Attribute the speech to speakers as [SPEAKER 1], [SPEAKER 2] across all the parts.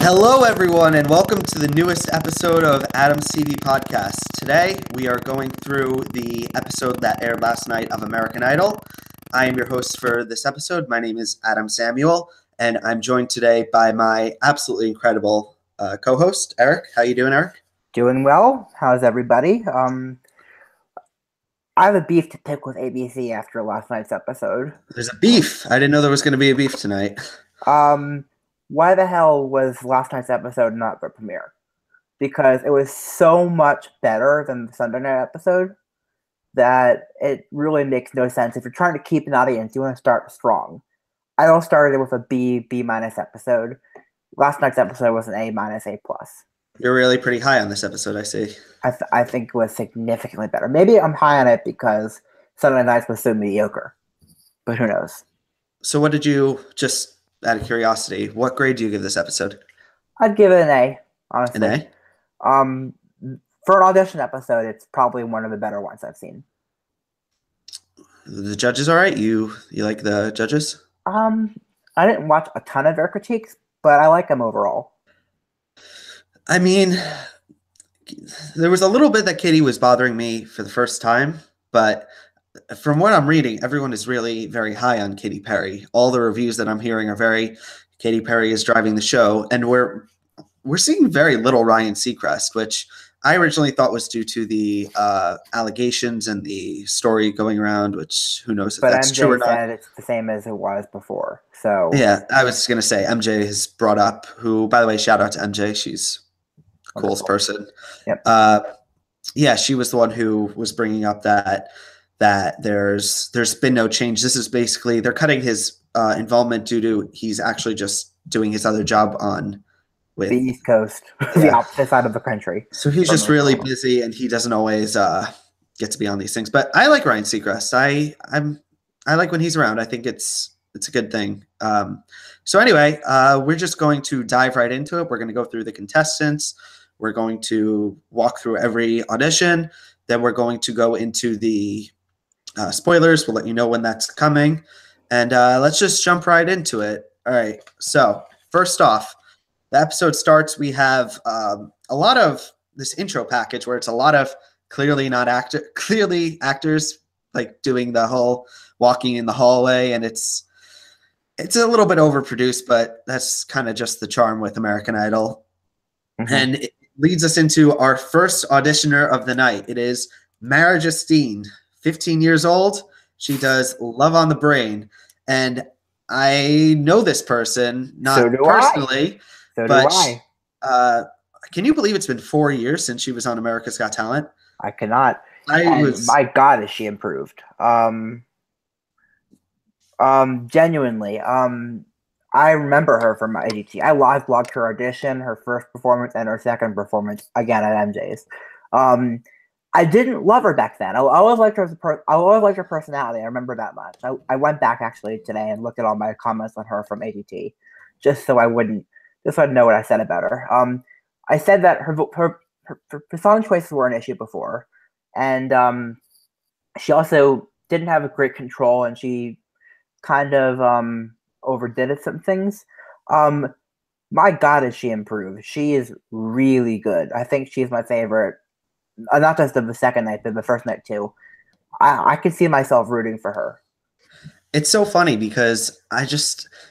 [SPEAKER 1] Hello, everyone, and welcome to the newest episode of Adam's TV Podcast. Today, we are going through the episode that aired last night of American Idol. I am your host for this episode. My name is Adam Samuel, and I'm joined today by my absolutely incredible co-host, Eric. How you doing, Eric?
[SPEAKER 2] Doing well. How's everybody? I have a beef to pick with ABC after last night's episode.
[SPEAKER 1] There's a beef. I didn't know there was going to be a beef tonight.
[SPEAKER 2] Why the hell was last night's episode not the premiere? Because it was so much better than the Sunday night episode that it really makes no sense. If you're trying to keep an audience, you want to start strong. I started with a B minus episode. Last night's episode was an A minus, A plus.
[SPEAKER 1] You're really pretty high on this episode, I see.
[SPEAKER 2] I think it was significantly better. Maybe I'm high on it because Sunday nights was so mediocre, but who knows?
[SPEAKER 1] So what did you, just out of curiosity, what grade do you give this episode?
[SPEAKER 2] I'd give it an A, honestly.
[SPEAKER 1] An
[SPEAKER 2] A? For an audition episode, it's probably one of the better ones I've seen.
[SPEAKER 1] The judges all right? You like the judges?
[SPEAKER 2] I didn't watch a ton of their critiques, but I like them overall.
[SPEAKER 1] I mean, there was a little bit that Katie was bothering me for the first time, but from what I'm reading, everyone is really very high on Katy Perry. All the reviews that I'm hearing are very Katy Perry is driving the show, and we're seeing very little Ryan Seacrest, which I originally thought was due to the allegations and the story going around, which who knows if that's true or not.
[SPEAKER 2] But MJ said it's the same as it was before. So
[SPEAKER 1] yeah, I was going to say MJ has brought up, who, by the way, shout out to MJ. She's the coolest person.
[SPEAKER 2] Yep.
[SPEAKER 1] Yeah, she was the one who was bringing up that there's been no change. This is basically they're cutting his involvement due to he's actually just doing his other job with
[SPEAKER 2] the East Coast, the opposite side of the country.
[SPEAKER 1] So he's just really busy, and he doesn't always get to be on these things. But I like Ryan Seacrest. I like when he's around. I think it's a good thing. So anyway, we're just going to dive right into it. We're going to go through the contestants. We're going to walk through every audition. Then we're going to go into the spoilers. We'll let you know when that's coming. And let's just jump right into it. All right. So first off, the episode starts. We have a lot of this intro package where it's a lot of clearly actors like doing the whole walking in the hallway. And it's a little bit overproduced, but that's kind of just the charm with American Idol. Mm-hmm. And it leads us into our first auditioner of the night. It is Mara Justine, 15 years old. She does Love on the Brain. And I know this person, not personally.
[SPEAKER 2] So do I.
[SPEAKER 1] Can you believe it's been 4 years since she was on America's Got Talent?
[SPEAKER 2] I cannot. My God, is she improved. Genuinely. I remember her from my AGT. I live blogged her audition, her first performance, and her second performance, again at MJ's. I didn't love her back then. I always liked her personality. I remember that much. I went back actually today and looked at all my comments on her from AGT, just so I would know what I said about her. I said that her song choices were an issue before, and she also didn't have a great control, and she kind of overdid it some things. My God, is she improved. She is really good. I think she's my favorite, not just of the second night, but the first night too. I could see myself rooting for her.
[SPEAKER 1] It's so funny because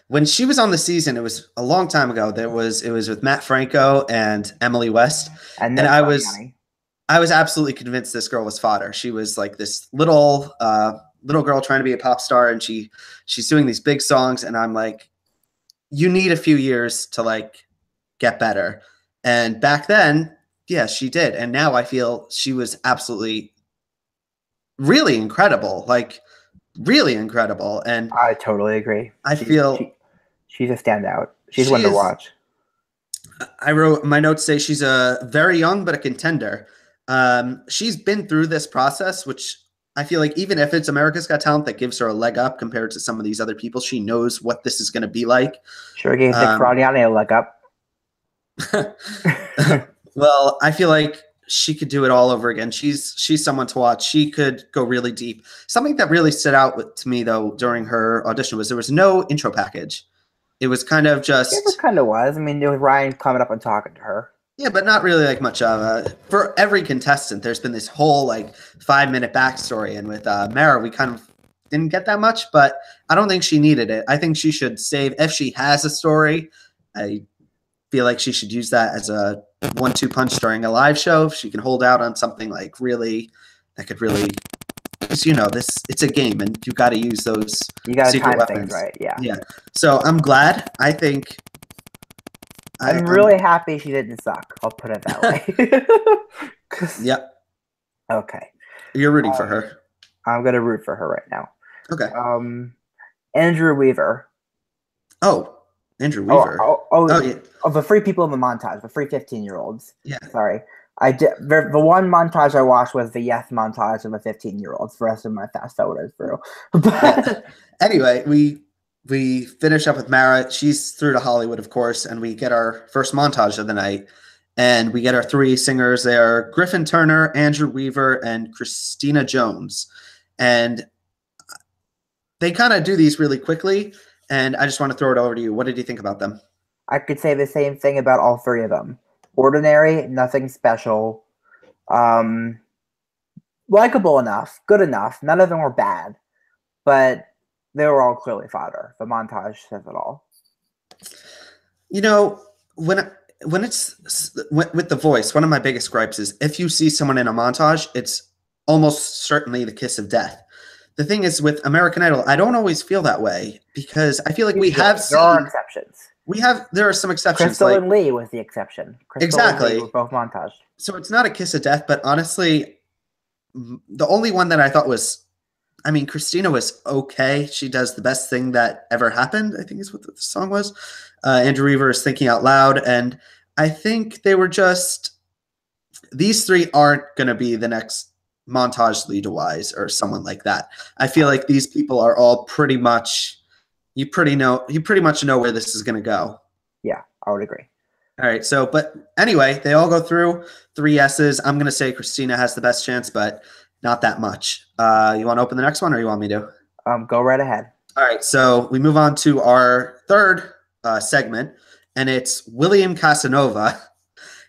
[SPEAKER 1] when she was on the season, it was a long time ago. It was with Matt Franco and Emily West, and I was absolutely convinced this girl was fodder. She was like this little girl trying to be a pop star, and she's doing these big songs, and I'm like, you need a few years to like get better. And back then, yeah, she did. And now I feel she was absolutely really incredible. Like really incredible. And
[SPEAKER 2] I totally agree. She's a standout. She's one to watch.
[SPEAKER 1] I wrote my notes say she's a very young but a contender. She's been through this process, which I feel like even if it's America's Got Talent, that gives her a leg up compared to some of these other people. She knows what this is going to be like.
[SPEAKER 2] Sure gave Nick Fraudiani a leg up.
[SPEAKER 1] Well, I feel like she could do it all over again. She's someone to watch. She could go really deep. Something that really stood out to me, though, during her audition was there was no intro package. It was kind of
[SPEAKER 2] It
[SPEAKER 1] just
[SPEAKER 2] kind of was. I mean, there was Ryan coming up and talking to her.
[SPEAKER 1] yeah, but not really like much of a. For every contestant, there's been this whole like 5 minute backstory, and with Mara, we kind of didn't get that much. But I don't think she needed it. I think she should save if she has a story. I feel like she should use that as a 1-2 punch during a live show. If she can hold out on something like really that could really, because this it's a game and you got to use those
[SPEAKER 2] You got to
[SPEAKER 1] secret
[SPEAKER 2] time
[SPEAKER 1] weapons.
[SPEAKER 2] things right. Yeah.
[SPEAKER 1] Yeah. So I'm glad. I think
[SPEAKER 2] I'm really happy she didn't suck. I'll put it that way.
[SPEAKER 1] Yep.
[SPEAKER 2] Okay.
[SPEAKER 1] You're rooting for her.
[SPEAKER 2] I'm gonna root for her right now.
[SPEAKER 1] Okay.
[SPEAKER 2] Andrew Weaver.
[SPEAKER 1] Oh, Andrew Weaver.
[SPEAKER 2] Yeah. The free people in the montage, the free 15-year-olds.
[SPEAKER 1] Yeah.
[SPEAKER 2] Sorry. I did the one montage I watched was the yes montage of the 15-year-olds. The rest of my fast forwarded through.
[SPEAKER 1] Anyway, we finish up with Mara. She's through to Hollywood, of course, and we get our first montage of the night. And we get our 3 singers there: Griffin Turner, Andrew Weaver, and Christina Jones. And they kind of do these really quickly. And I just want to throw it over to you. What did you think about them?
[SPEAKER 2] I could say the same thing about all 3 of them. Ordinary, nothing special. Likeable enough, good enough. None of them were bad. But they were all clearly fodder. The montage says it all.
[SPEAKER 1] When it's with the voice, one of my biggest gripes is if you see someone in a montage, it's almost certainly the kiss of death. The thing is with American Idol, I don't always feel that way because I feel like
[SPEAKER 2] there are exceptions.
[SPEAKER 1] There are some exceptions.
[SPEAKER 2] Crystal and Lee was the exception. Crystal
[SPEAKER 1] exactly.
[SPEAKER 2] And Lee were both montaged. So
[SPEAKER 1] it's not a kiss of death, but honestly, the only one that I thought was, Christina was okay. She does the best thing that ever happened, I think is what the song was. Andrew Weaver is Thinking Out Loud. And I think they were these 3 aren't going to be the next montage Leader-wise or someone like that. I feel like these people are all pretty much, you pretty much know where this is going to go.
[SPEAKER 2] Yeah, I would agree.
[SPEAKER 1] All right. So, but anyway, they all go through 3 yeses. I'm going to say Christina has the best chance, but not that much. You want to open the next one or you want me to?
[SPEAKER 2] Go right ahead.
[SPEAKER 1] All right. So we move on to our third segment, and it's William Casanova.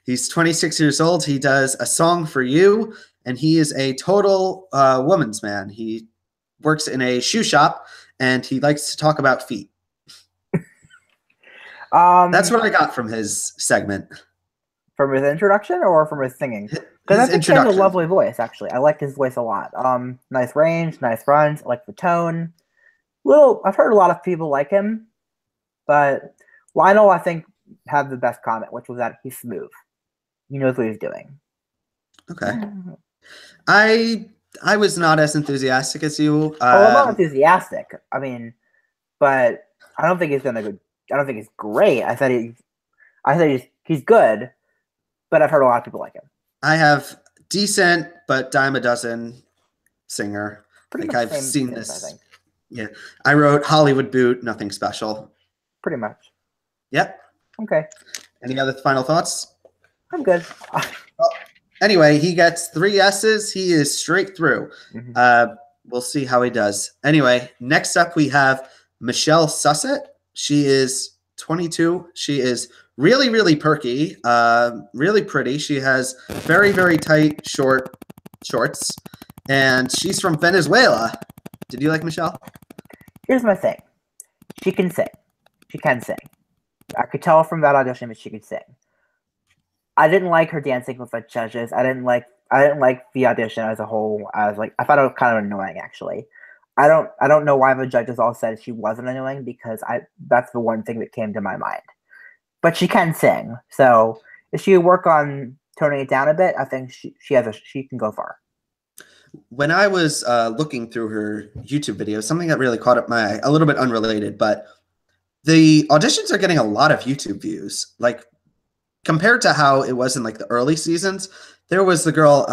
[SPEAKER 1] He's 26 years old. He does A Song for You, and he is a total woman's man. He works in a shoe shop, and he likes to talk about feet. That's what I got from his segment.
[SPEAKER 2] From his introduction or from his singing? Because that's a lovely voice, actually. I like his voice a lot. Nice range, nice runs. I like the tone. I've heard a lot of people like him, but Lionel, I think, had the best comment, which was that he's smooth. He knows what he's doing.
[SPEAKER 1] Okay. I was not as enthusiastic as you.
[SPEAKER 2] I'm not enthusiastic. But I don't think he's gonna go. I don't think he's great. I said he's good, but I've heard a lot of people like him.
[SPEAKER 1] I have decent, but dime a dozen singer. I've seen this. I think. Yeah, I wrote Hollywood boot, nothing special.
[SPEAKER 2] Pretty much.
[SPEAKER 1] Yep.
[SPEAKER 2] Okay.
[SPEAKER 1] Any other final thoughts?
[SPEAKER 2] I'm good.
[SPEAKER 1] Well, anyway, he gets 3 yeses. He is straight through. Mm-hmm. We'll see how he does. Anyway, next up we have Michelle Susat. She is 22. She is really, really perky, really pretty. She has very, very tight shorts, and she's from Venezuela. Did you like Michelle?
[SPEAKER 2] Here's my thing. She can sing. She can sing. I could tell from that audition that she could sing. I didn't like her dancing with the judges. I didn't like the audition as a whole. I thought it was kind of annoying, actually. I don't know why the judges all said she wasn't annoying, because that's the one thing that came to my mind. But she can sing, so if she would work on toning it down a bit, I think she can go far.
[SPEAKER 1] When I was looking through her YouTube videos, something that really caught up my eye, a little bit unrelated, but the auditions are getting a lot of YouTube views. Like, compared to how it was in like the early seasons, there was the girl,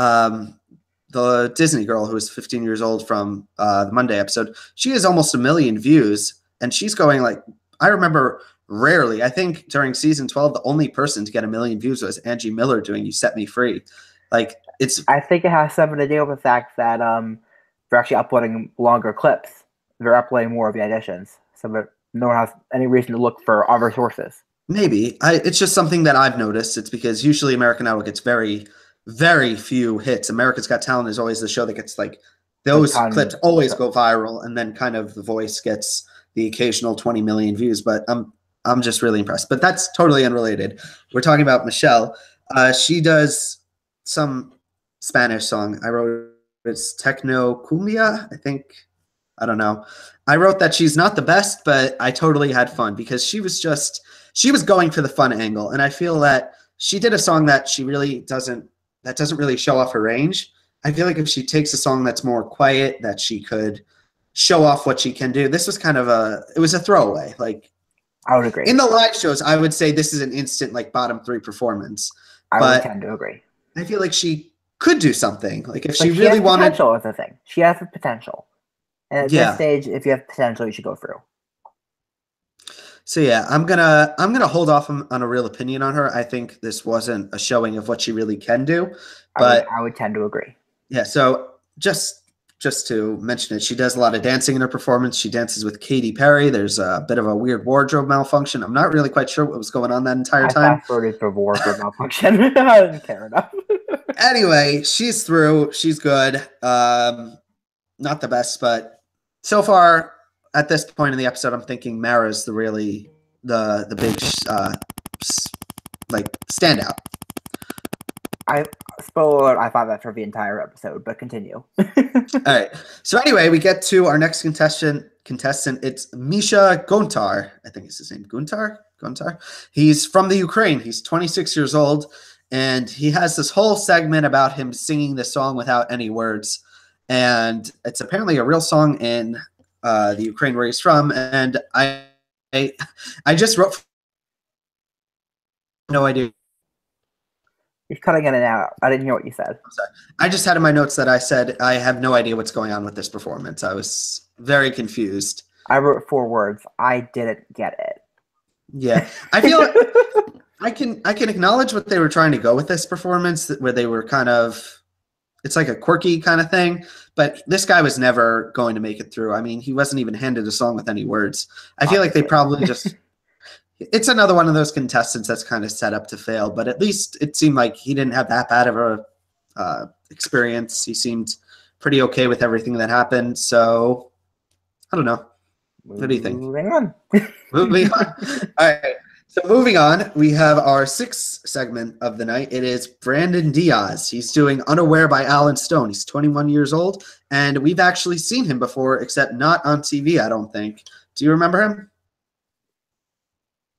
[SPEAKER 1] the Disney girl who was 15 years old from the Monday episode. She has almost 1 million views, and she's going like, I remember rarely, I think during season 12, the only person to get 1 million views was Angie Miller doing You Set Me Free. I think
[SPEAKER 2] it has something to do with the fact that they're actually uploading longer clips. They're uploading more of the auditions. So no one has any reason to look for other sources.
[SPEAKER 1] Maybe. It's just something that I've noticed. It's because usually American Idol gets very, very few hits. America's Got Talent is always the show that gets like those clips always go viral, and then kind of The Voice gets the occasional 20 million views. But I'm just really impressed. But that's totally unrelated. We're talking about Michelle. She does some Spanish song. I wrote it's Techno Cumbia, I think. I don't know. I wrote that she's not the best, but I totally had fun because she was going for the fun angle. And I feel that she did a song that doesn't really show off her range. I feel like if she takes a song that's more quiet, that she could show off what she can do. This was kind of it was a throwaway. Like,
[SPEAKER 2] I would agree.
[SPEAKER 1] In the live shows, I would say this is an instant like bottom 3 performance.
[SPEAKER 2] I would tend to agree.
[SPEAKER 1] I feel like she could do something. Like if she
[SPEAKER 2] really
[SPEAKER 1] really wanted.
[SPEAKER 2] Potential is the thing. She has the potential. And at this stage, if you have potential, you should go through.
[SPEAKER 1] So yeah, I'm gonna hold off on a real opinion on her. I think this wasn't a showing of what she really can do. But
[SPEAKER 2] I would tend to agree.
[SPEAKER 1] Yeah. So just to mention it, she does a lot of dancing in her performance. She dances with Katy Perry. There's a bit of a weird wardrobe malfunction. I'm not really quite sure what was going on that entire time. I
[SPEAKER 2] fast-forwarded for wardrobe malfunction. I didn't care enough.
[SPEAKER 1] Anyway, she's through. She's good. Not the best, but so far at this point in the episode, I'm thinking Mara's the big like standout.
[SPEAKER 2] Spoiler alert, I thought that for the entire episode, but continue.
[SPEAKER 1] All right. So anyway, we get to our next contestant. It's Misha Gontar. I think it's his name. Gontar? He's from the Ukraine. He's 26 years old, and he has this whole segment about him singing the song without any words. And it's apparently a real song in the Ukraine where he's from. And I just wrote no idea.
[SPEAKER 2] You're cutting in and out. I didn't hear what you said.
[SPEAKER 1] I'm sorry. I just had in my notes that I said I have no idea what's going on with this performance. I was very confused.
[SPEAKER 2] I wrote 4 words. I didn't get it.
[SPEAKER 1] Yeah. I feel like I can acknowledge what they were trying to go with this performance, where they were kind of, it's like a quirky kind of thing, but this guy was never going to make it through. I mean, he wasn't even handed a song with any words. I feel like they probably just, it's another one of those contestants that's kind of set up to fail, but at least it seemed like he didn't have that bad of a experience. He seemed pretty okay with everything that happened. So I don't know. What do you think?
[SPEAKER 2] Moving on.
[SPEAKER 1] Moving on. All right. So moving on, we have our 6th segment of the night. It is Brandon Diaz. He's doing Unaware by Alan Stone. He's 21 years old, and we've actually seen him before, except not on TV, I don't think. Do you remember him?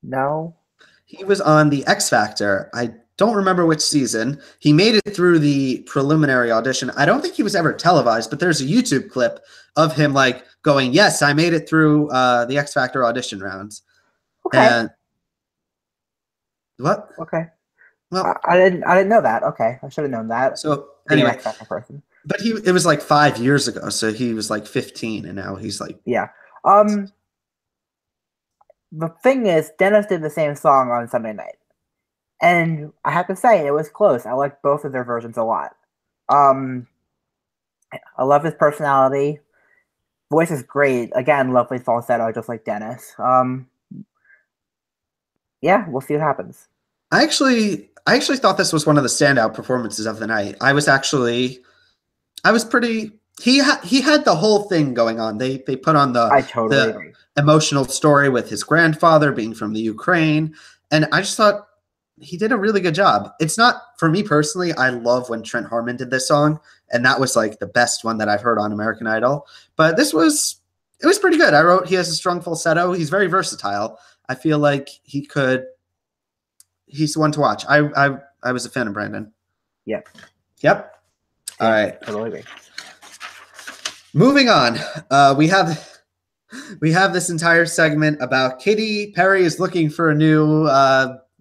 [SPEAKER 2] No.
[SPEAKER 1] He was on The X Factor. I don't remember which season. He made it through the preliminary audition. I don't think he was ever televised, but there's a YouTube clip of him like going, "Yes, I made it through the X Factor audition rounds."
[SPEAKER 2] Okay.
[SPEAKER 1] And what?
[SPEAKER 2] Okay.
[SPEAKER 1] Well,
[SPEAKER 2] I didn't know that. Okay, I should have known that.
[SPEAKER 1] So anyway,
[SPEAKER 2] person.
[SPEAKER 1] But it was like 5 years ago, so he was like 15, and now he's like
[SPEAKER 2] yeah. The thing is, Dennis did the same song on Sunday night, and I have to say it was close. I like both of their versions a lot. I love his personality. Voice is great. Again, lovely falsetto, just like Dennis. Yeah, we'll see what happens.
[SPEAKER 1] I actually thought this was one of the standout performances of the night. I was pretty. He had the whole thing going on. They put on the emotional story with his grandfather being from the Ukraine, and I just thought he did a really good job. It's not, for me personally, I love when Trent Harmon did this song, and that was like the best one that I've heard on American Idol. But it was pretty good. I wrote he has a strong falsetto. He's very versatile. I feel like he's the one to watch. I was a fan of Brandon.
[SPEAKER 2] Yep.
[SPEAKER 1] All right.
[SPEAKER 2] Totally agree.
[SPEAKER 1] Moving on, we have this entire segment about Katy Perry is looking for a new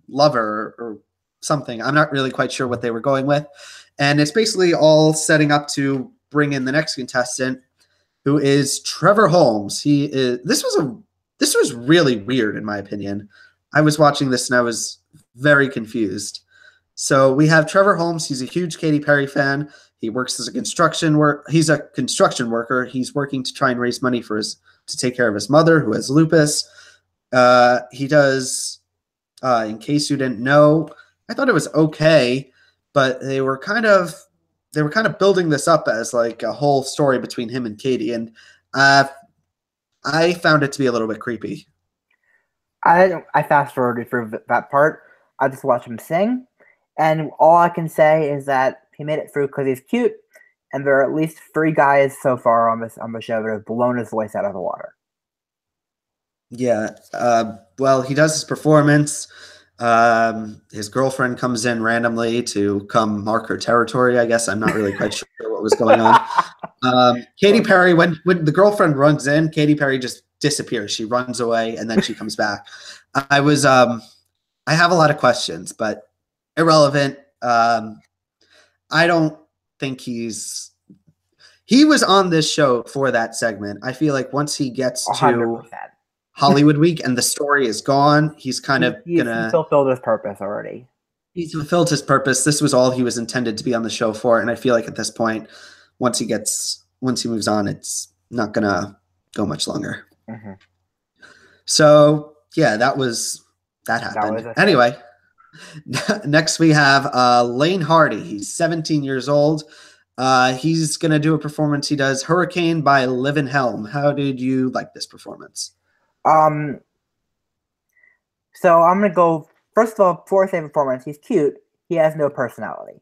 [SPEAKER 1] lover or something. I'm not really quite sure what they were going with, and it's basically all setting up to bring in the next contestant, who is Trevor Holmes. This was really weird in my opinion. I was watching this and I was very confused. So we have Trevor Holmes. He's a huge Katy Perry fan. He works as he's a construction worker. He's working to try and raise money to take care of his mother, who has lupus. He does. In case you didn't know, I thought it was okay, but they were kind of building this up as like a whole story between him and Katie, and uh, I found it to be a little bit creepy.
[SPEAKER 2] I fast forwarded for that part. I just watched him sing, and all I can say is that he made it through because he's cute. And there are at least three guys so far on the show that have blown his voice out of the water.
[SPEAKER 1] Yeah. Well, he does his performance. His girlfriend comes in randomly to come mark her territory. I guess I'm not really quite sure what was going on. Katy Perry, when the girlfriend runs in, Katy Perry just disappears. She runs away and then she comes back. I have a lot of questions, but irrelevant. I don't think he was on this show for that segment. I feel like once he gets to
[SPEAKER 2] 100%.
[SPEAKER 1] Hollywood Week and the story is gone, he's kind of
[SPEAKER 2] He's
[SPEAKER 1] gonna
[SPEAKER 2] fulfilled his purpose already.
[SPEAKER 1] he's fulfilled his purpose. This was all he was intended to be on the show for, and I feel like at this point, once he moves on, it's not gonna go much longer.
[SPEAKER 2] Mm-hmm.
[SPEAKER 1] So yeah, that happened. Anyway, next we have Lane Hardy. He's 17 years old. He's gonna do a performance. He does "Hurricane" by Livin' Helm. How did you like this performance?
[SPEAKER 2] So I'm gonna go first of all, for his performance, he's cute. He has no personality.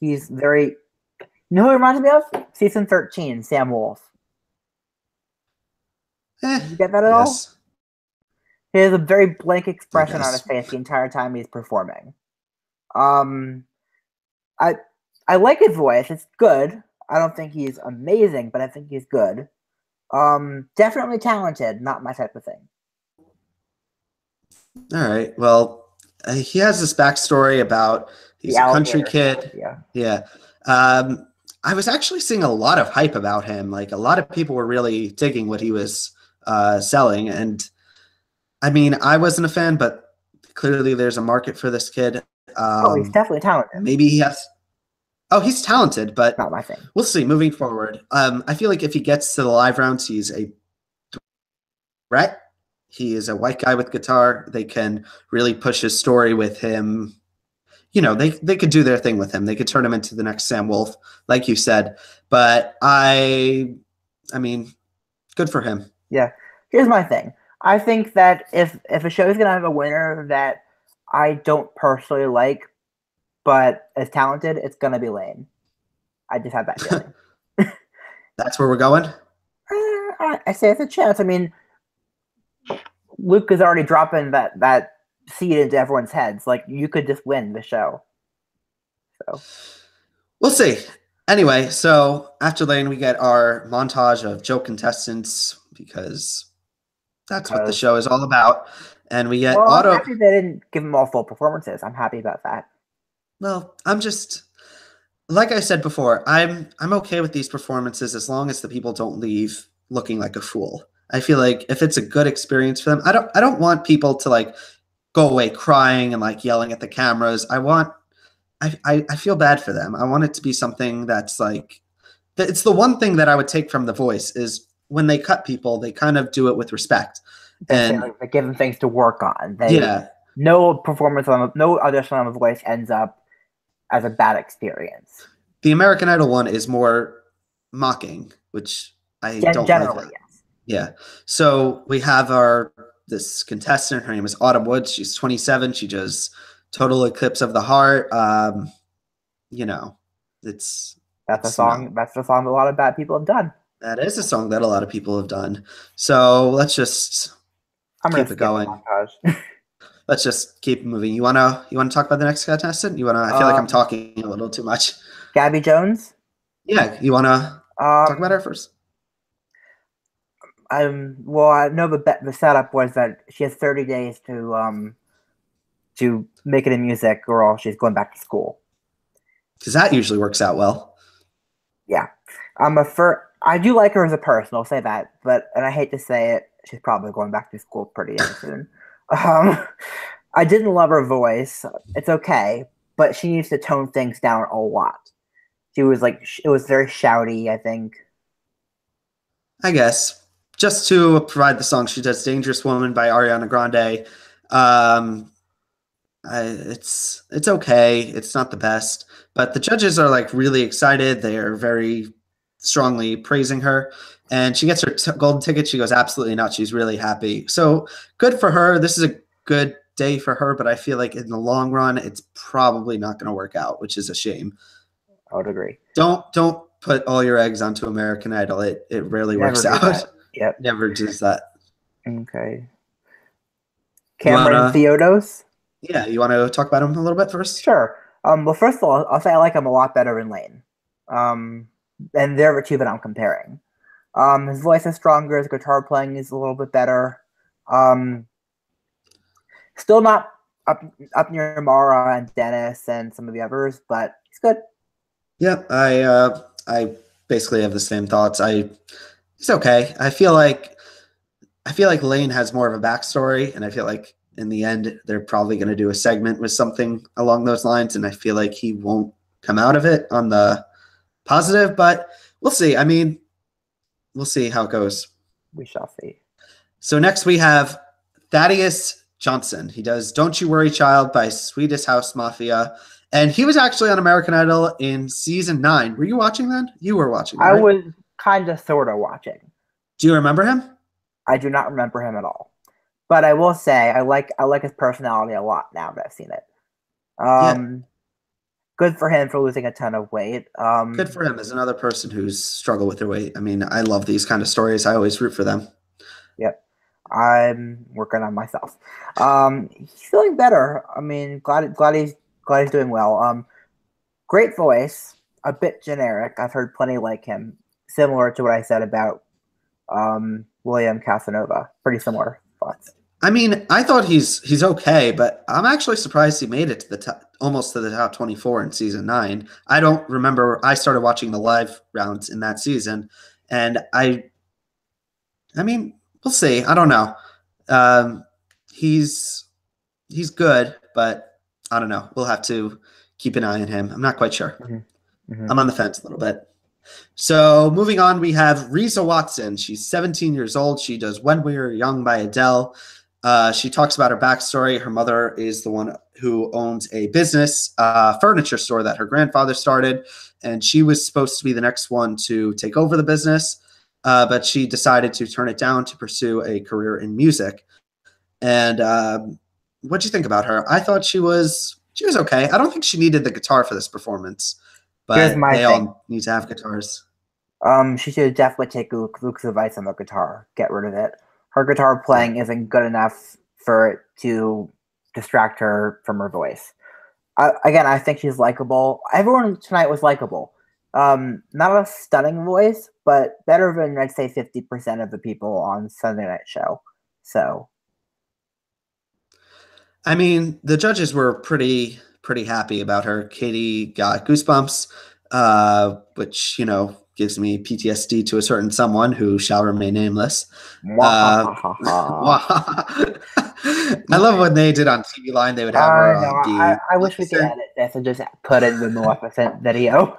[SPEAKER 2] He's very. You know who he reminds me of? Season 13, Sam Wolf. Did you get that at all? He has a very blank expression on his face the entire time he's performing. I like his voice. It's good. I don't think he's amazing, but I think he's good. Definitely talented. Not my type of thing.
[SPEAKER 1] All right. Well, he has this backstory about he's a country kid. Yeah. I was actually seeing a lot of hype about him. Like a lot of people were really digging what he was selling, and I mean, I wasn't a fan, but clearly there's a market for this kid.
[SPEAKER 2] He's definitely talented.
[SPEAKER 1] Maybe he has. Oh, he's talented, but
[SPEAKER 2] not my thing.
[SPEAKER 1] We'll see moving forward. I feel like if he gets to the live rounds, he's a threat. He is a white guy with guitar. They can really push his story with him. You know, they could do their thing with him. They could turn him into the next Sam Wolf, like you said. But I mean, good for him.
[SPEAKER 2] Yeah. Here's my thing. I think that if a show is going to have a winner that I don't personally like, but is talented, it's going to be Lane. I just have that feeling.
[SPEAKER 1] That's where we're going?
[SPEAKER 2] I say it's a chance. I mean, Luke is already dropping that seed into everyone's heads. Like, you could just win the show. So
[SPEAKER 1] we'll see. Anyway, so after Lane, we get our montage of joke contestants because that's what the show is all about. And we get
[SPEAKER 2] I'm happy they didn't give them all full performances. I'm happy about that.
[SPEAKER 1] Well, I'm just like I said before, I'm okay with these performances as long as the people don't leave looking like a fool. I feel like if it's a good experience for them, I don't want people to like go away crying and like yelling at the cameras. I feel bad for them. I want it to be something that's like it's the one thing that I would take from The Voice is when they cut people, they kind of do it with respect. And
[SPEAKER 2] they give them things to work on. No audition on The Voice ends up as a bad experience.
[SPEAKER 1] The American Idol one is more mocking, which I don't
[SPEAKER 2] generally,
[SPEAKER 1] like.
[SPEAKER 2] Yes.
[SPEAKER 1] Yeah. So we have this contestant. Her name is Autumn Woods. She's 27. She does Total Eclipse of the Heart. You know, that's
[SPEAKER 2] a song. That's the song a lot of bad people have done.
[SPEAKER 1] That is a song that a lot of people have done. So let's just keep it going. Let's just keep moving. You wanna talk about the next contestant? I feel like I'm talking a little too much.
[SPEAKER 2] Gabby Jones?
[SPEAKER 1] Yeah, you wanna talk about her first?
[SPEAKER 2] Well, I know the setup was that she has 30 days to make it in music, or else she's going back to school.
[SPEAKER 1] Because that usually works out well.
[SPEAKER 2] Yeah, I do like her as a person. I'll say that, and I hate to say it, she's probably going back to school pretty soon. I didn't love her voice. It's okay, but she needs to tone things down a lot. She was like, it was very shouty, I think.
[SPEAKER 1] I guess. just to provide the song, she does "Dangerous Woman" by Ariana Grande. Um, it's okay. It's not the best, but the judges are like really excited. They are very strongly praising her, and she gets her golden ticket. She goes absolutely nuts. She's really happy. So good for her. This is a good day for her, but I feel like in the long run, it's probably not going to work out, which is a shame.
[SPEAKER 2] I would agree.
[SPEAKER 1] Don't put all your eggs onto American Idol. It rarely
[SPEAKER 2] Never
[SPEAKER 1] works
[SPEAKER 2] do
[SPEAKER 1] out.
[SPEAKER 2] that. Yep.
[SPEAKER 1] Never does that.
[SPEAKER 2] Okay. Cameron Theodos?
[SPEAKER 1] Yeah, you want to talk about him a little bit first?
[SPEAKER 2] Sure. Well, first of all, I'll say I like him a lot better than Lane. And they're the two that I'm comparing. His voice is stronger. His guitar playing is a little bit better. Still not up near Mara and Dennis and some of the others, but he's good.
[SPEAKER 1] Yeah, I basically have the same thoughts. He's okay. I feel like Lane has more of a backstory, and I feel like in the end they're probably going to do a segment with something along those lines, and I feel like he won't come out of it on the positive, but we'll see. I mean, we'll see how it goes.
[SPEAKER 2] We shall see.
[SPEAKER 1] So next we have Thaddeus Johnson. He does "Don't You Worry Child" by Swedish House Mafia. And he was actually on American Idol in season 9. Were you watching then? You were watching, right?
[SPEAKER 2] I was kind of sort of watching.
[SPEAKER 1] Do you remember him?
[SPEAKER 2] I do not remember him at all. But I will say I like his personality a lot now that I've seen it. Yeah. Good for him for losing a ton of weight.
[SPEAKER 1] Good for him as another person who's struggled with their weight. I mean, I love these kind of stories. I always root for them.
[SPEAKER 2] Yep. I'm working on myself. He's feeling better. I mean, glad he's doing well. Great voice, a bit generic. I've heard plenty like him. Similar to what I said about William Casanova. Pretty similar thoughts.
[SPEAKER 1] I mean, I thought he's okay, but I'm actually surprised he made it to the top, almost to the top 24 in season 9. I don't remember. I started watching the live rounds in that season, and I mean, we'll see. I don't know. He's good, but I don't know. We'll have to keep an eye on him. I'm not quite sure. Mm-hmm. Mm-hmm. I'm on the fence a little bit. So moving on, we have Risa Watson. She's 17 years old. She does "When We Were Young" by Adele. She talks about her backstory. Her mother is the one who owns a business, furniture store that her grandfather started, and she was supposed to be the next one to take over the business, but she decided to turn it down to pursue a career in music. And what'd you think about her? I thought she was okay. I don't think she needed the guitar for this performance, but they all need to have guitars.
[SPEAKER 2] She should definitely take Luke's advice on the guitar. Get rid of it. Her guitar playing isn't good enough for it to distract her from her voice. I think she's likable. Everyone tonight was likable. Not a stunning voice, but better than, I'd say, 50% of the people on Sunday Night Show. So,
[SPEAKER 1] I mean, the judges were pretty happy about her. Katie got goosebumps, which, gives me PTSD to a certain someone who shall remain nameless. I love when they did on TV Line. They would have her.
[SPEAKER 2] I wish we could edit this and just put in the Maleficent video.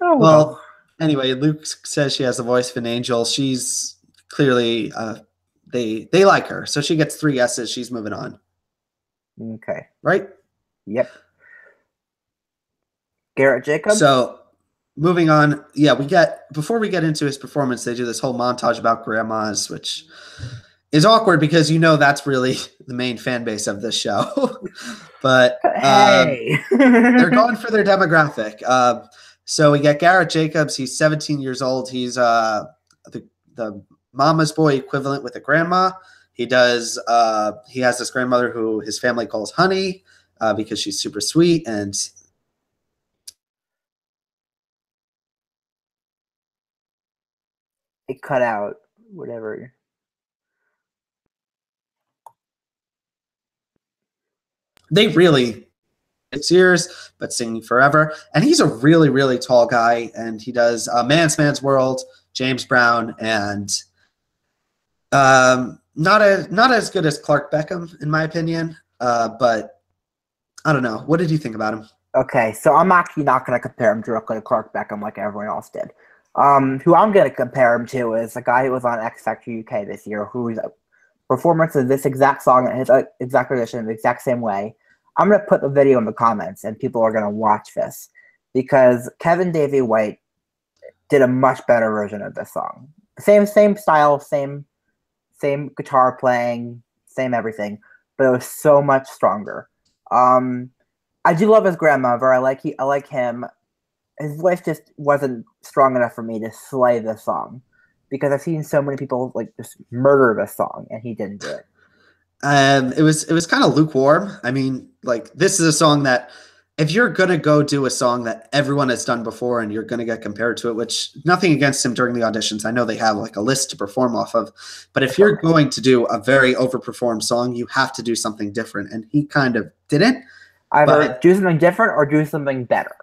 [SPEAKER 1] Well, anyway, Luke says she has the voice of an angel. She's clearly they like her, so she gets 3 yeses. She's moving on.
[SPEAKER 2] Okay.
[SPEAKER 1] Right?
[SPEAKER 2] Yep. Garrett Jacobs.
[SPEAKER 1] So moving on, before we get into his performance, they do this whole montage about grandmas, which is awkward because that's really the main fan base of this show. But they're going for their demographic. So we get Garrett Jacobs. He's 17 years old. He's the mama's boy equivalent with a grandma. He has this grandmother who his family calls Honey because she's super sweet, and
[SPEAKER 2] it cut out, whatever.
[SPEAKER 1] They really 6 years, but singing forever. And he's a really, really tall guy, and he does Man's World, James Brown, and not as good as Clark Beckham, in my opinion. But I don't know. What did you think about him?
[SPEAKER 2] Okay, so I'm actually not going to compare him directly to Clark Beckham like everyone else did. Who I'm going to compare him to is a guy who was on X Factor UK this year, whose performance of this exact song and his exact audition the exact same way. I'm going to put the video in the comments, and people are going to watch this because Kevin Davey White did a much better version of this song. Same style, same guitar playing, same everything, but it was so much stronger. I do love his grandmother. I like him. His voice just wasn't strong enough for me to slay this song because I've seen so many people like just murder this song, and he didn't do it.
[SPEAKER 1] It was kind of lukewarm. I mean, like, this is a song that if you're gonna go do a song that everyone has done before and you're gonna get compared to it, which nothing against him during the auditions, I know they have like a list to perform off of, but if you're going to do a very overperformed song, you have to do something different, and he kind of didn't.
[SPEAKER 2] Either do something different or do something better.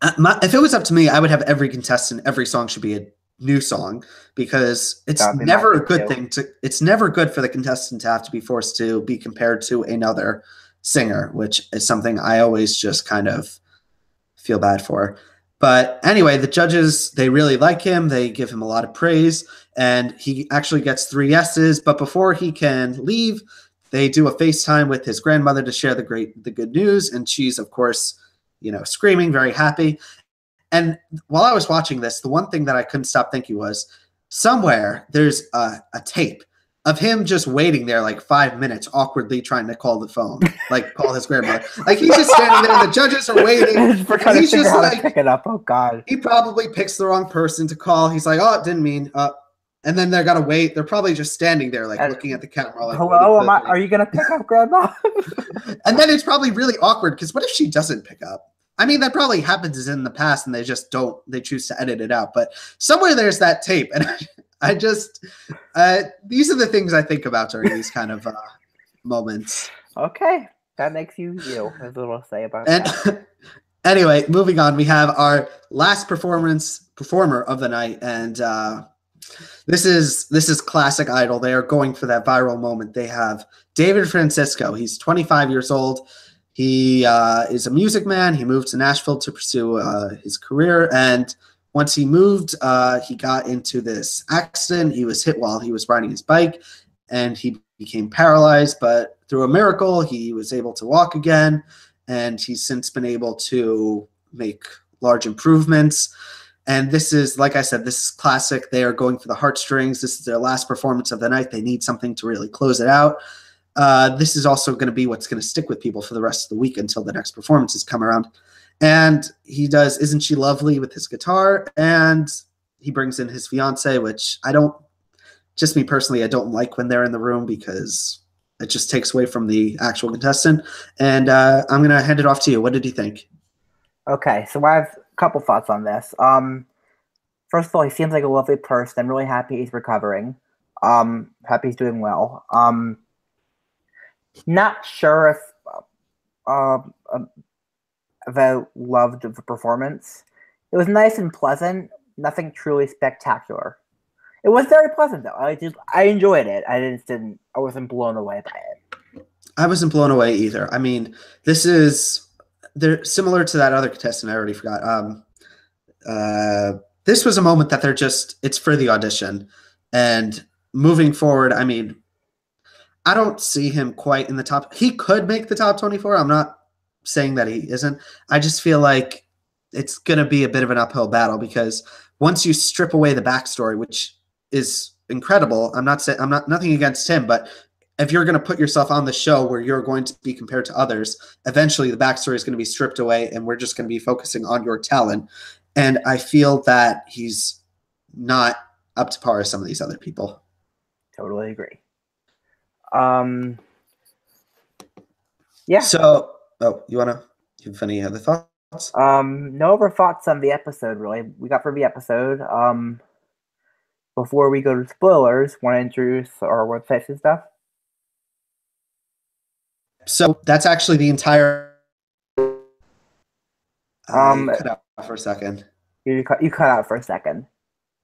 [SPEAKER 1] If it was up to me, I would have every contestant, every song should be a new song because it's never a good thing it's never good for the contestant to have to be forced to be compared to another singer, which is something I always just kind of feel bad for. But anyway, the judges, they really like him. They give him a lot of praise, and he actually gets 3 yeses. But before he can leave, they do a FaceTime with his grandmother to share the good news. And she's, of course, screaming, very happy. And while I was watching this, the one thing that I couldn't stop thinking was somewhere there's a tape of him just waiting there like 5 minutes, awkwardly trying to call the phone, like call his grandmother. Like he's just standing there, and the judges are waiting. And he's just like,
[SPEAKER 2] pick it up. Oh God!
[SPEAKER 1] He probably picks the wrong person to call. He's like, oh, it didn't mean. And then they're gonna wait. They're probably just standing there, like looking at the camera. Like,
[SPEAKER 2] hello, are you gonna pick up, Grandma?
[SPEAKER 1] And then it's probably really awkward because what if she doesn't pick up? I mean, that probably happens in the past, and they just don't. They choose to edit it out. But somewhere there's that tape, and I just these are the things I think about during these kind of moments.
[SPEAKER 2] Okay, that makes you. There's a little to say about that.
[SPEAKER 1] Anyway, moving on, we have our last performer of the night, and this is classic Idol. They are going for that viral moment. They have David Francisco. He's 25 years old. He is a music man. He moved to Nashville to pursue his career, and once he moved, he got into this accident. He was hit while he was riding his bike, and he became paralyzed. But through a miracle, he was able to walk again, and he's since been able to make large improvements. And this is, like I said, this is classic. They are going for the heartstrings. This is their last performance of the night. They need something to really close it out. This is also going to be what's going to stick with people for the rest of the week until the next performances come around. And he does Isn't She Lovely with his guitar, and he brings in his fiance, which just me personally, I don't like when they're in the room because it just takes away from the actual contestant. And I'm going to hand it off to you. What did you think?
[SPEAKER 2] Okay, so I have a couple thoughts on this. First of all, he seems like a lovely person. I'm really happy he's recovering. Happy he's doing well. Not sure if I loved the performance. It was nice and pleasant. Nothing truly spectacular. It was very pleasant though. I enjoyed it. I wasn't blown away by it.
[SPEAKER 1] I wasn't blown away either. I mean, they're similar to that other contestant. I already forgot. This was a moment that it's for the audition, and moving forward. I mean, I don't see him quite in the top. He could make the top 24. I'm not saying that he isn't. I just feel like it's going to be a bit of an uphill battle because once you strip away the backstory, which is incredible, I'm not nothing against him, but if you're going to put yourself on the show where you're going to be compared to others, eventually the backstory is going to be stripped away and we're just going to be focusing on your talent. And I feel that he's not up to par as some of these other people.
[SPEAKER 2] Totally agree. Yeah.
[SPEAKER 1] So, you have any other thoughts?
[SPEAKER 2] No other thoughts on the episode, really. We got from the episode. Before we go to spoilers, want to introduce our websites and stuff?
[SPEAKER 1] So that's actually the entire. Cut out for a second.
[SPEAKER 2] You cut out for a second.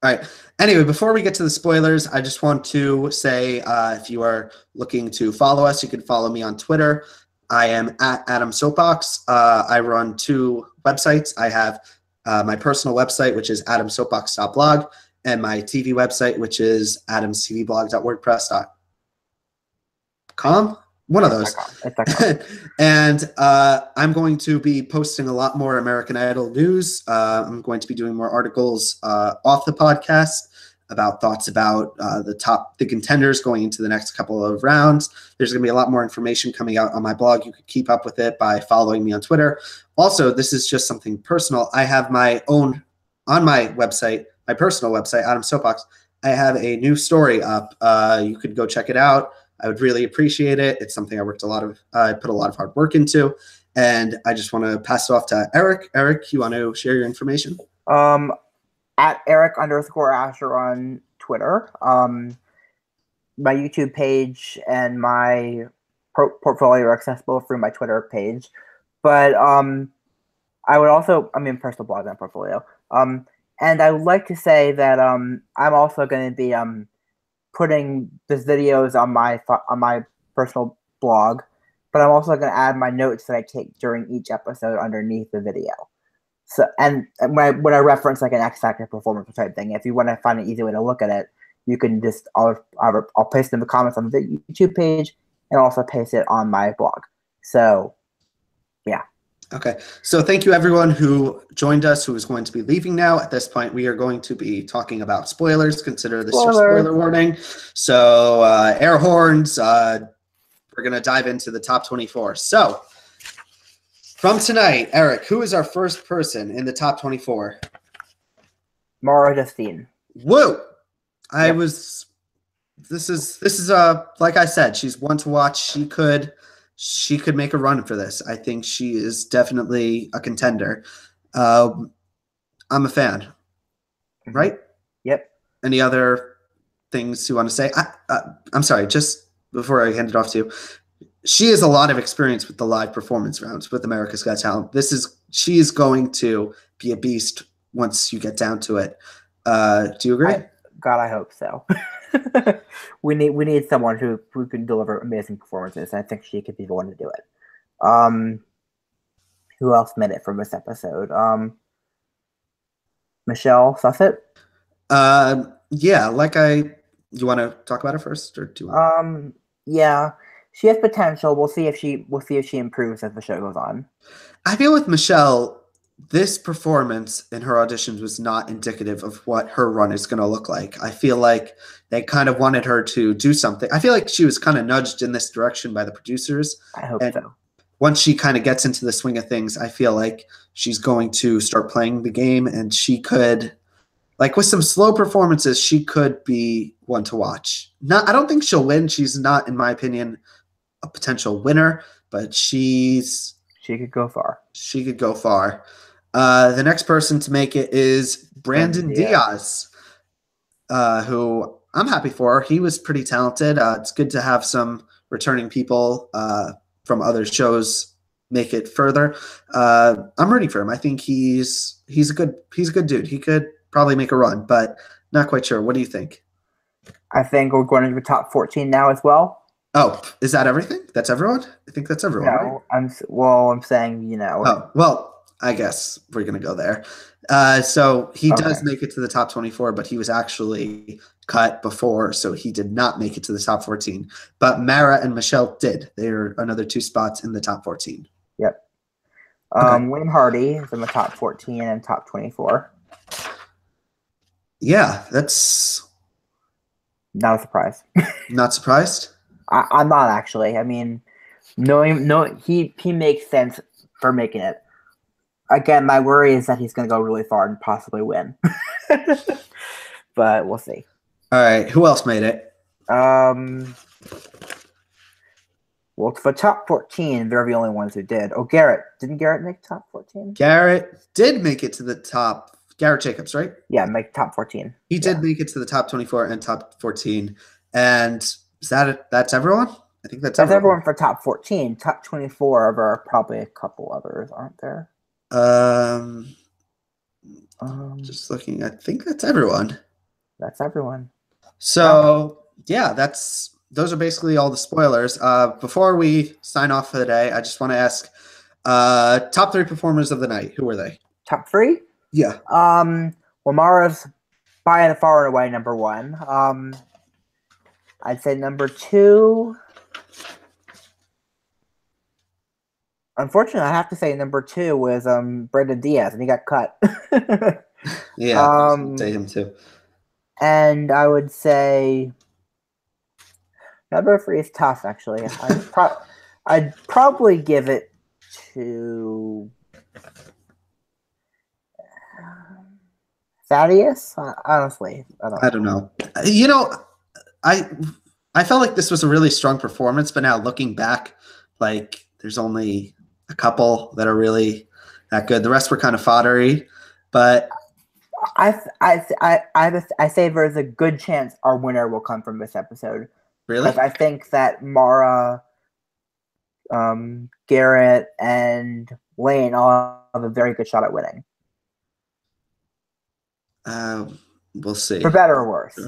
[SPEAKER 1] All right. Anyway, before we get to the spoilers, I just want to say if you are looking to follow us, you can follow me on Twitter. I am at Adam Soapbox. I run 2 websites. I have my personal website, which is adamsoapbox.blog, and my TV website, which is adamstvblog.wordpress.com. One of those. And I'm going to be posting a lot more American Idol news. I'm going to be doing more articles off the podcast about thoughts about the contenders going into the next couple of rounds. There's going to be a lot more information coming out on my blog. You can keep up with it by following me on Twitter. Also, this is just something personal. I have my own, on my website, my personal website, Adam Soapbox, I have a new story up. You could go check it out. I would really appreciate it. It's something I put a lot of hard work into. And I just want to pass it off to Eric. Eric, you want to share your information?
[SPEAKER 2] At Eric_Ascher on Twitter. My YouTube page and my portfolio are accessible through my Twitter page. But I would also, personal blog and portfolio. And I would like to say that I'm also going to be putting these videos on my personal blog, but I'm also going to add my notes that I take during each episode underneath the video. So, and when I reference like an X Factor performance type thing, if you want to find an easy way to look at it, you can just I'll paste in the comments on the YouTube page and also paste it on my blog. So, yeah.
[SPEAKER 1] Okay. So thank you everyone who joined us, who is going to be leaving now. At this point, we are going to be talking about spoilers. Consider this your spoiler warning. So air horns. We're going to dive into the top 24. So from tonight, Eric, who is our first person in the top 24?
[SPEAKER 2] Mara Justine.
[SPEAKER 1] Woo! This is like I said, she's one to watch. She could make a run for this. I think she is definitely a contender. I'm a fan. Right?
[SPEAKER 2] Yep.
[SPEAKER 1] Any other things you want to say? I'm sorry, just before I hand it off to you. She has a lot of experience with the live performance rounds with America's Got Talent. She is going to be a beast once you get down to it. Do you agree?
[SPEAKER 2] I hope so. we need someone who can deliver amazing performances. I think she could be the one to do it. Who else made it from this episode? Michelle Susat.
[SPEAKER 1] Yeah. You want to talk about her first, or do you?
[SPEAKER 2] Yeah, she has potential. We'll see if she improves as the show goes on.
[SPEAKER 1] I feel with Michelle, this performance in her auditions was not indicative of what her run is going to look like. I feel like they kind of wanted her to do something. I feel like she was kind of nudged in this direction by the producers.
[SPEAKER 2] I hope so.
[SPEAKER 1] Once she kind of gets into the swing of things, I feel like she's going to start playing the game, and she could, like with some slow performances, she could be one to watch. I don't think she'll win. She's not, in my opinion, a potential winner, but she
[SPEAKER 2] could go far.
[SPEAKER 1] She could go far. The next person to make it is Brandon Diaz, who I'm happy for. He was pretty talented. It's good to have some returning people from other shows make it further. I'm rooting for him. I think he's a good dude. He could probably make a run, but not quite sure. What do you think?
[SPEAKER 2] I think we're going into the top 14 now as well.
[SPEAKER 1] Oh, is that everything? That's everyone? I think that's everyone.
[SPEAKER 2] No,
[SPEAKER 1] right?
[SPEAKER 2] I'm saying,
[SPEAKER 1] Oh, well, I guess we're going to go there. So he does make it to the top 24, but he was actually cut before, so he did not make it to the top 14. But Mara and Michelle did. They're another 2 spots in the top 14.
[SPEAKER 2] Yep. William Hardy is in the top 14 and top 24.
[SPEAKER 1] Yeah, that's
[SPEAKER 2] not a surprise.
[SPEAKER 1] Not surprised?
[SPEAKER 2] I'm not actually. I mean, he makes sense for making it. Again, my worry is that he's going to go really far and possibly win. But we'll see.
[SPEAKER 1] All right. Who else made it?
[SPEAKER 2] Well, for top 14, they're the only ones who did. Oh, Garrett. Didn't Garrett make top 14?
[SPEAKER 1] Garrett did make it to the top. Garrett Jacobs, right?
[SPEAKER 2] Yeah, make top 14.
[SPEAKER 1] He did make it to the top 24 and top 14. And is that's everyone? I think that's
[SPEAKER 2] everyone for top 14. Top 24, there are probably a couple others, aren't there?
[SPEAKER 1] Just looking. I think that's everyone.
[SPEAKER 2] That's everyone.
[SPEAKER 1] So yeah, those are basically all the spoilers. Before we sign off for the day, I just want to ask top 3 performers of the night. Who were they?
[SPEAKER 2] Top 3?
[SPEAKER 1] Yeah.
[SPEAKER 2] Well, Mara's by far and away number one. I'd say number two. Unfortunately, I have to say number two was Brendan Diaz, and he got cut.
[SPEAKER 1] Yeah, I would say him too.
[SPEAKER 2] And I would say number three is tough, actually. I'd probably give it to Thaddeus. Honestly,
[SPEAKER 1] I don't know. You know, I felt like this was a really strong performance, but now looking back, like there's only a couple that are really that good. The rest were kind of foddery, but
[SPEAKER 2] I say there's a good chance our winner will come from this episode.
[SPEAKER 1] Really?
[SPEAKER 2] Because I think that Mara, Garrett, and Lane all have a very good shot at winning.
[SPEAKER 1] We'll see.
[SPEAKER 2] For better or worse.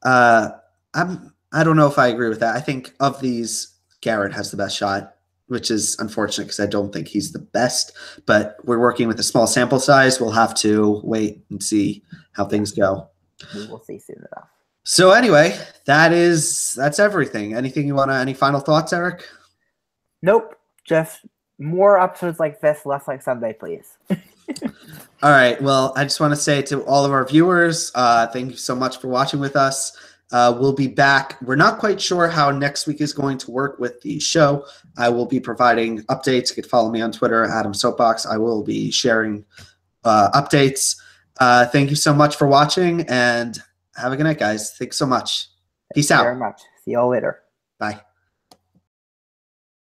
[SPEAKER 1] I don't know if I agree with that. I think of these, Garrett has the best shot, which is unfortunate because I don't think he's the best. But we're working with a small sample size. We'll have to wait and see how things go.
[SPEAKER 2] We will see soon enough.
[SPEAKER 1] So anyway, that's everything. Any final thoughts, Eric?
[SPEAKER 2] Nope. Just more episodes like this, less like Sunday, please.
[SPEAKER 1] All right. Well, I just want to say to all of our viewers, thank you so much for watching with us. We'll be back. We're not quite sure how next week is going to work with the show. I will be providing updates. You can follow me on Twitter, Adam Soapbox. I will be sharing updates. Thank you so much for watching, and have a good night, guys. Thanks so much. Peace out.
[SPEAKER 2] Thank you very much. See you all later.
[SPEAKER 1] Bye.